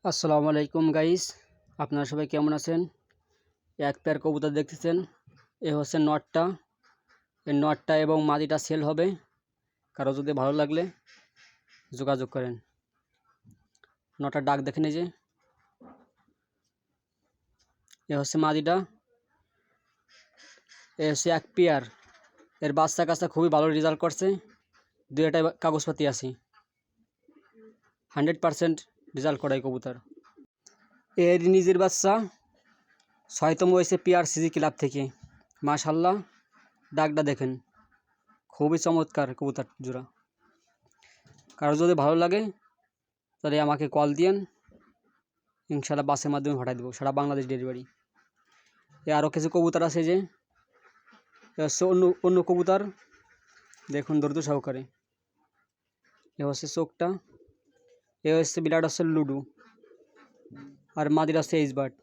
আসসালামু আলাইকুম গাইস, আপনারা সবাই কেমন আছেন? এক পেয়ার কবুতর দেখতেছেন। এ হচ্ছে নটটা। এই নটটা এবং মাদিটা সেল হবে। কারো যদি ভালো লাগলে যোগাযোগ করেন। নটার ডাক দেখেন, এই যে এ হচ্ছে মাদিটা। এ হচ্ছে এক পেয়ার। এর বাচ্চা কাচ্চা খুবই ভালো রেজাল্ট করছে। দুইটাই কাগজপাতি আছে, 100% রেজাল্ট করাই কবুতর। এর নিজের বাচ্চা 6তম হয়েছে PRCG ক্লাব থেকে। মাশাআল্লাহ, ডাকটা দেখেন, খুবই চমৎকার কবুতর জোড়া। কারো যদি ভালো লাগে তাহলে আমাকে কল দিয়েন, ইনশাআল্লাহ বাসের মাধ্যমে পাঠিয়ে দেবো, সারা বাংলাদেশ ডেলিভারি। আরও কিছু কবুতর আছে, যে হচ্ছে অন্য কবুতর দেখুন ধৈর্য সহকারে। এ হচ্ছে চোখটা। এ হচ্ছে বিরাট হচ্ছে লুডু, আর মাদির হচ্ছে এইচবার্ড।